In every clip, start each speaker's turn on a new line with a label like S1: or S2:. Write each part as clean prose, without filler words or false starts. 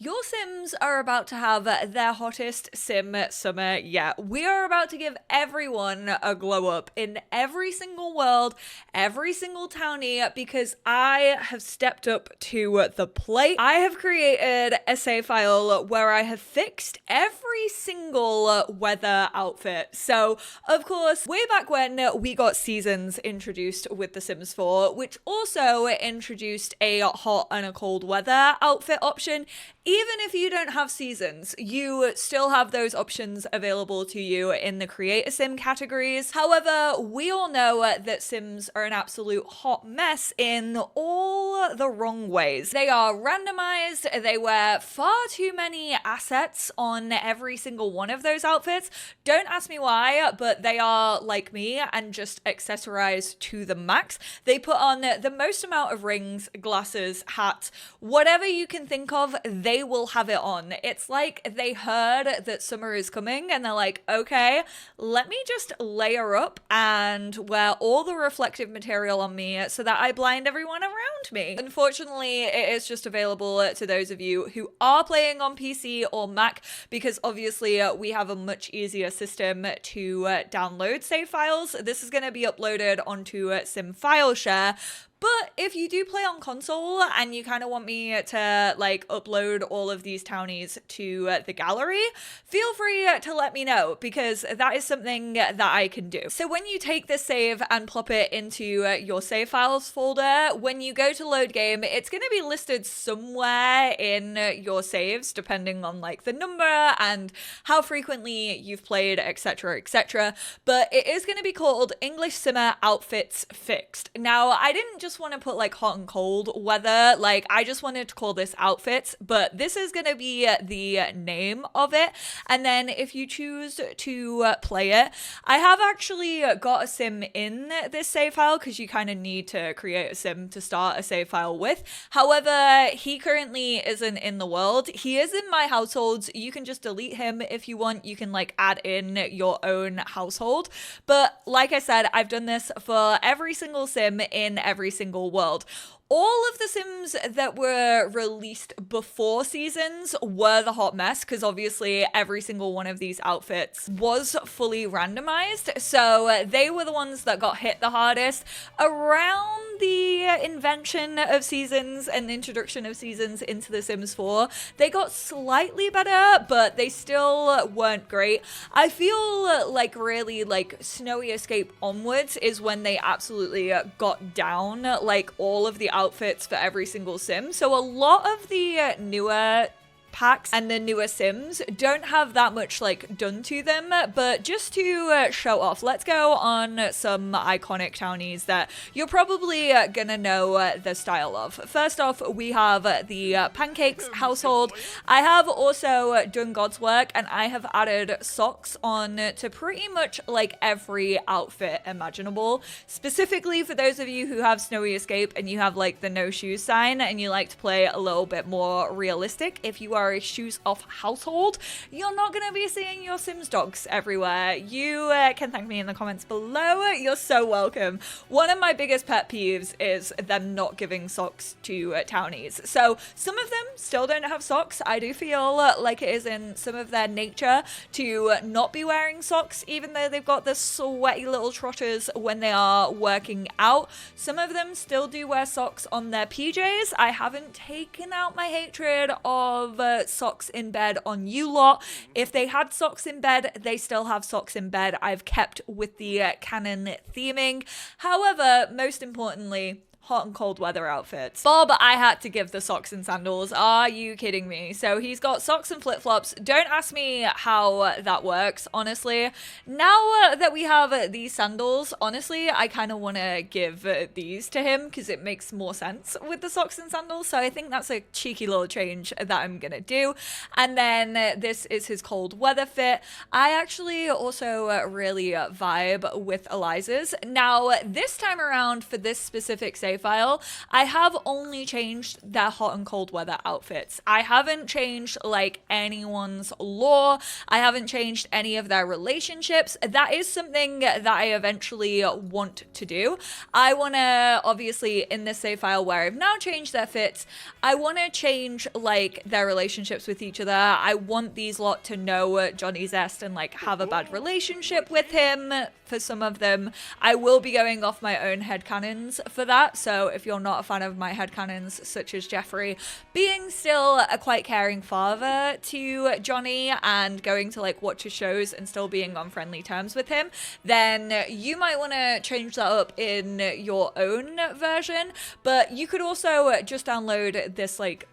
S1: Your Sims are about to have their hottest sim summer yet. We are about to give everyone a glow up in every single world, every single townie, because I have stepped up to the plate. I have created a save file where I have fixed every single weather outfit. So, of course, way back when we got seasons introduced with The Sims 4, which also introduced a hot and a cold weather outfit option. Even if you don't have seasons, you still have those options available to you in the Create a Sim categories. However, we all know that Sims are an absolute hot mess in all the wrong ways. They are randomized, they wear far too many assets on every single one of those outfits. Don't ask me why, but they are like me and just accessorized to the max. They put on the most amount of rings, glasses, hats, whatever you can think of, they will have it on. It's like they heard that summer is coming and they're like, okay, let me just layer up and wear all the reflective material on me so that I blind everyone around me. Unfortunately, it is just available to those of you who are playing on PC or Mac, because obviously we have a much easier system to download save files. This is going to be uploaded onto Sim File Share. But if you do play on console and you kind of want me to like upload all of these townies to the gallery, feel free to let me know, because that is something that I can do. So when you take this save and plop it into your save files folder, when you go to load game, it's going to be listed somewhere in your saves, depending on like the number and how frequently you've played, etc, etc. But it is going to be called EnglishSimmer Outfits Fixed. Now, I didn't just want to put like hot and cold weather, like I just wanted to call this outfits, but this is going to be the name of it. And then if you choose to play it, I have actually got a sim in this save file, because you kind of need to create a sim to start a save file with. However, he currently isn't in the world. He is in my household. You can just delete him if you want. You can like add in your own household. But like I said, I've done this for every single sim in every single world. All of the Sims that were released before seasons were the hot mess, because obviously every single one of these outfits was fully randomized. So they were the ones that got hit the hardest. Around the invention of seasons and the introduction of seasons into The Sims 4, they got slightly better, but they still weren't great. I feel like really like Snowy Escape onwards is when they absolutely got down like all of the outfits for every single sim. So a lot of the newer packs and the newer Sims don't have that much like done to them, but just to show off, let's go on some iconic townies that you're probably gonna know the style of. First off, we have the pancakes household. I have also done God's work and I have added socks on to pretty much like every outfit imaginable, specifically for those of you who have Snowy Escape and you have like the no shoes sign and you like to play a little bit more realistic. If you are a shoes off household, you're not going to be seeing your Sims dogs everywhere. You can thank me in the comments below. You're so welcome. One of my biggest pet peeves is them not giving socks to townies. So some of them still don't have socks. I do feel like it is in some of their nature to not be wearing socks, even though they've got the sweaty little trotters when they are working out. Some of them still do wear socks on their PJs. I haven't taken out my hatred of socks in bed on you lot. If they had socks in bed, they still have socks in bed. I've kept with the canon theming. However, most importantly, hot and cold weather outfits. Bob, I had to give the socks and sandals. Are you kidding me? So he's got socks and flip-flops. Don't ask me how that works, honestly. Now that we have these sandals, honestly, I kind of want to give these to him because it makes more sense with the socks and sandals. So I think that's a cheeky little change that I'm going to do. And then this is his cold weather fit. I actually also really vibe with Eliza's. Now, this time around for this specific save save file, I have only changed their hot and cold weather outfits. I haven't changed like anyone's lore. I haven't changed any of their relationships. That is something that I eventually want to do. I want to, obviously, in this save file where I've now changed their fits, I want to change like their relationships with each other. I want these lot to know Johnny Zest and like have a bad relationship with him. For some of them, I will be going off my own headcanons for that. So if you're not a fan of my headcanons, such as Jeffrey being still a quite caring father to Johnny and going to like watch his shows and still being on friendly terms with him, then you might want to change that up in your own version. But you could also just download this like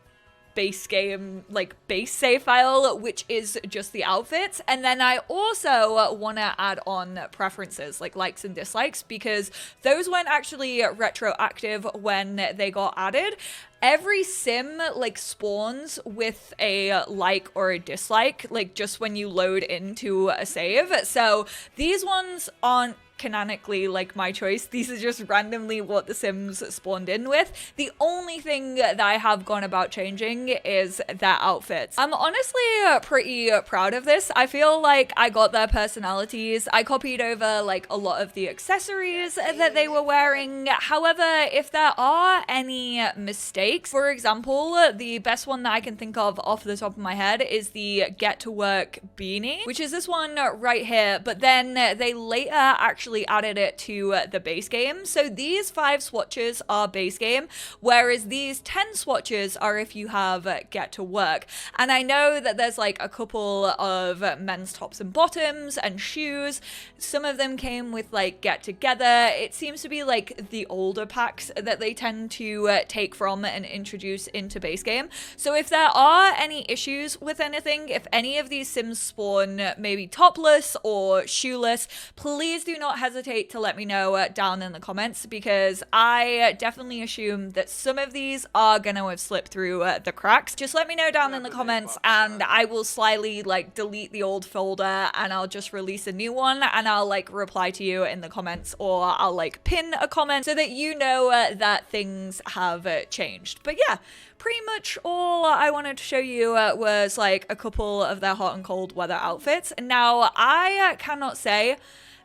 S1: base game, like base save file, which is just the outfits. And then I also want to add on preferences like likes and dislikes, because those weren't actually retroactive when they got added. Every sim like spawns with a like or a dislike, like just when you load into a save. So these ones aren't canonically like my choice. These are just randomly what the Sims spawned in with. The only thing that I have gone about changing is their outfits. I'm honestly pretty proud of this. I feel like I got their personalities. I copied over like a lot of the accessories that they were wearing. However, if there are any mistakes, for example, the best one that I can think of off the top of my head is the Get to Work beanie, which is this one right here, but then they later actually added it to the base game. So these 5 swatches are base game, whereas these 10 swatches are if you have Get to Work. And I know that there's like a couple of men's tops and bottoms and shoes. Some of them came with like Get Together. It seems to be like the older packs that they tend to take from and introduce into base game. So if there are any issues with anything, if any of these Sims spawn maybe topless or shoeless, please do not hesitate to let me know down in the comments, because I definitely assume that some of these are gonna have slipped through the cracks. Just let me know down in the comments and I will slyly like delete the old folder and I'll just release a new one and I'll like reply to you in the comments, or I'll like pin a comment so that you know that things have changed. But yeah, pretty much all I wanted to show you was like a couple of their hot and cold weather outfits. Now I cannot say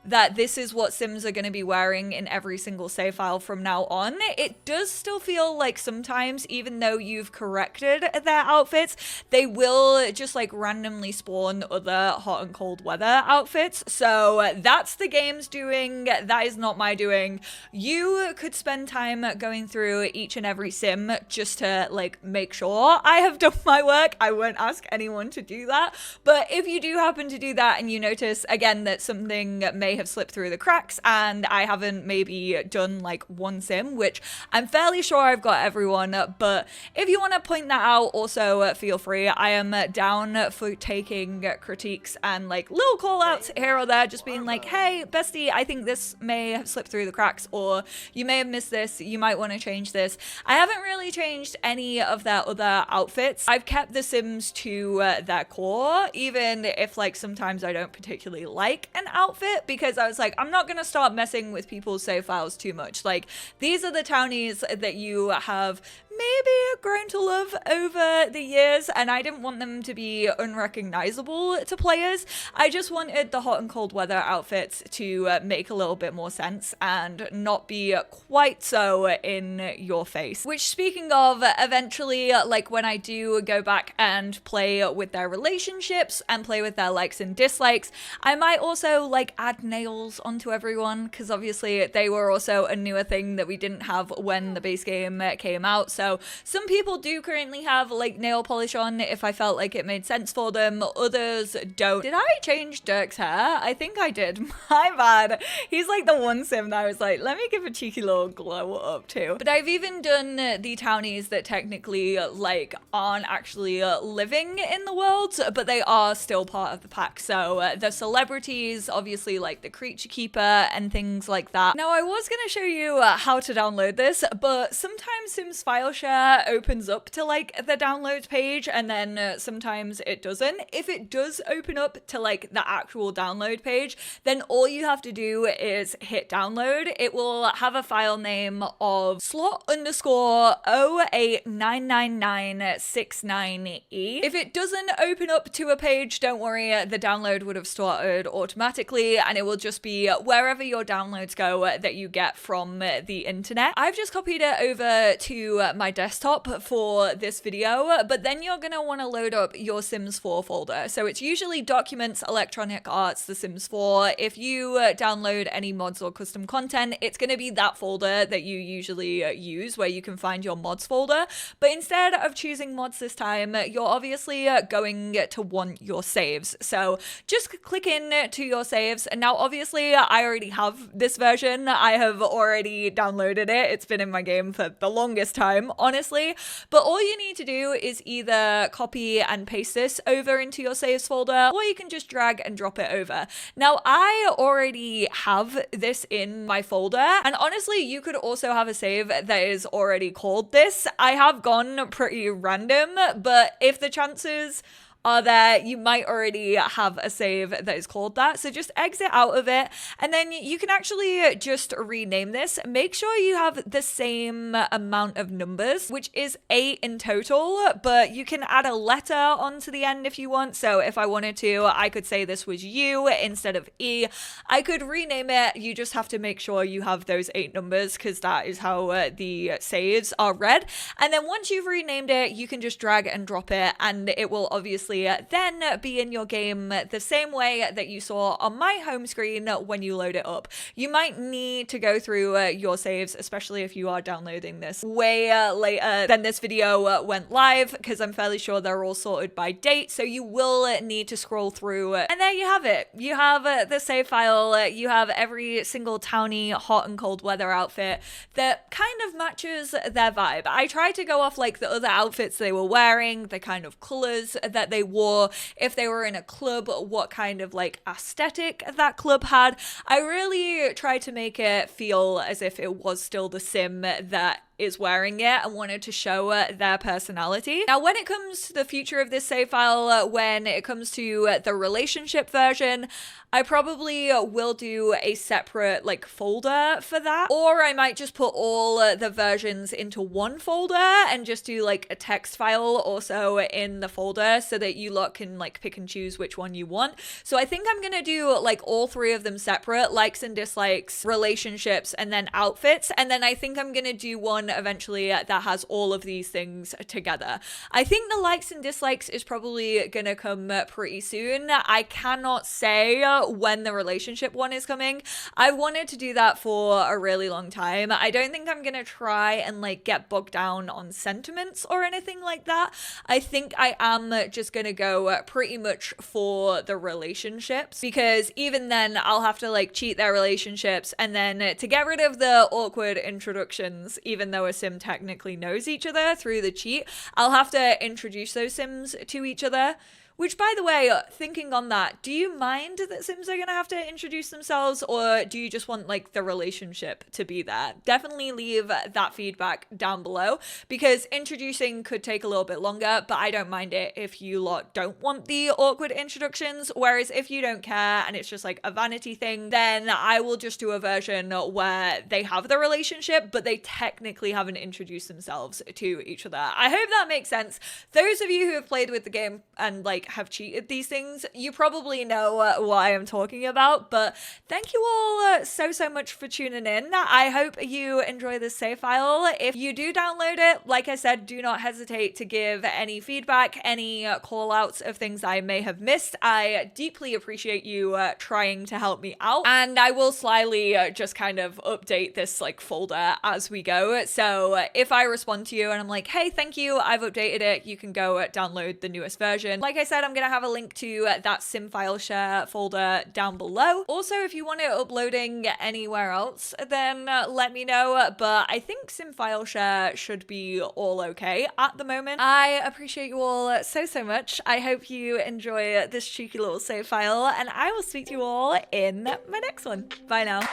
S1: that this is what Sims are going to be wearing in every single save file from now on. It does still feel like sometimes, even though you've corrected their outfits, they will just like randomly spawn other hot and cold weather outfits. So that's the game's doing. That is not my doing. You could spend time going through each and every sim just to like make sure I have done my work. I won't ask anyone to do that. But if you do happen to do that and you notice again that something may have slipped through the cracks and I haven't maybe done like one sim, which I'm fairly sure I've got everyone, but if you want to point that out, also feel free. I am down for taking critiques and like little call outs here or there, just being like, hey bestie, I think this may have slipped through the cracks, or you may have missed this, you might want to change this. I haven't really changed any of their other outfits. I've kept the Sims to their core, even if like sometimes I don't particularly like an outfit, because I was like, I'm not gonna start messing with people's save files too much. Like, these are the townies that you have maybe grown to love over the years, and I didn't want them to be unrecognizable to players. I just wanted the hot and cold weather outfits to make a little bit more sense and not be quite so in your face. Which, speaking of, eventually, like when I do go back and play with their relationships and play with their likes and dislikes, I might also like add nails onto everyone, because obviously they were also a newer thing that we didn't have when the base game came out. So some people do currently have like nail polish on if I felt like it made sense for them. Others don't. Did I change Dirk's hair? I think I did. My bad. He's like the one sim that I was like, let me give a cheeky little glow up to. But I've even done the townies that technically like aren't actually living in the world, but they are still part of the pack. So the celebrities, obviously like the creature keeper and things like that. Now I was going to show you how to download this, but sometimes Sims file share opens up to like the downloads page, and then sometimes it doesn't. If it does open up to like the actual download page, then all you have to do is hit download. It will have a file name of slot_0899969E. If it doesn't open up to a page, don't worry, the download would have started automatically, and it will just be wherever your downloads go that you get from the internet. I've just copied it over to my desktop for this video, but then you're gonna want to load up your Sims 4 folder. So it's usually Documents, Electronic Arts, The Sims 4. If you download any mods or custom content, it's gonna be that folder that you usually use where you can find your mods folder. But instead of choosing mods this time, you're obviously going to want your saves. So just click in to your saves. And now obviously I already have this version. I have already downloaded it. It's been in my game for the longest time, honestly. But all you need to do is either copy and paste this over into your saves folder, or you can just drag and drop it over. Now I already have this in my folder, and honestly you could also have a save that is already called this. I have gone pretty random, but if the chances are there, you might already have a save that is called that. So just exit out of it, and then you can actually just rename this. Make sure you have the same amount of numbers, which is 8 in total, but you can add a letter onto the end if you want. So if I wanted to, I could say this was U instead of E. I could rename it. You just have to make sure you have those 8 numbers, because that is how the saves are read. And then once you've renamed it, you can just drag and drop it, and it will obviously then be in your game the same way that you saw on my home screen when you load it up. You might need to go through your saves, especially if you are downloading this way later than this video went live, because I'm fairly sure they're all sorted by date. So you will need to scroll through, and there you have it. You have the save file. You have every single townie hot and cold weather outfit that kind of matches their vibe. I tried to go off like the other outfits they were wearing, the kind of colors that they wore, if they were in a club, what kind of like aesthetic that club had. I really tried to make it feel as if it was still the sim that is wearing it and wanted to show their personality. Now, when it comes to the future of this save file, when it comes to the relationship version, I probably will do a separate like folder for that, or I might just put all the versions into one folder and just do like a text file also in the folder, so that you lot can like pick and choose which one you want. So I think I'm gonna do like all 3 of them separate: likes and dislikes, relationships, and then outfits. And then I think I'm gonna do one eventually that has all of these things together. I think the likes and dislikes is probably gonna come pretty soon. I cannot say when the relationship one is coming. I wanted to do that for a really long time. I don't think I'm gonna try and like get bogged down on sentiments or anything like that. I think I am just gonna go pretty much for the relationships, because even then I'll have to like cheat their relationships, and then to get rid of the awkward introductions, even though a sim technically knows each other through the cheat, I'll have to introduce those sims to each other. Which, by the way, thinking on that, do you mind that Sims are going to have to introduce themselves, or do you just want, like, the relationship to be there? Definitely leave that feedback down below, because introducing could take a little bit longer, but I don't mind it if you lot don't want the awkward introductions. Whereas if you don't care and it's just, like, a vanity thing, then I will just do a version where they have the relationship, but they technically haven't introduced themselves to each other. I hope that makes sense. Those of you who have played with the game and, like, have cheated these things, you probably know what I am talking about. But thank you all so much for tuning in. I hope you enjoy this save file. If you do download it, like I said, do not hesitate to give any feedback, any call outs of things I may have missed. I deeply appreciate you trying to help me out, and I will slyly just kind of update this like folder as we go. So if I respond to you and I'm like, hey, thank you, I've updated it, you can go download the newest version. Like I said, I'm gonna have a link to that sim file share folder down below. Also, if you want it uploading anywhere else, then let me know, but I think sim file share should be all okay at the moment. I appreciate you all so much. I hope you enjoy this cheeky little save file, and I will speak to you all in my next one. Bye now.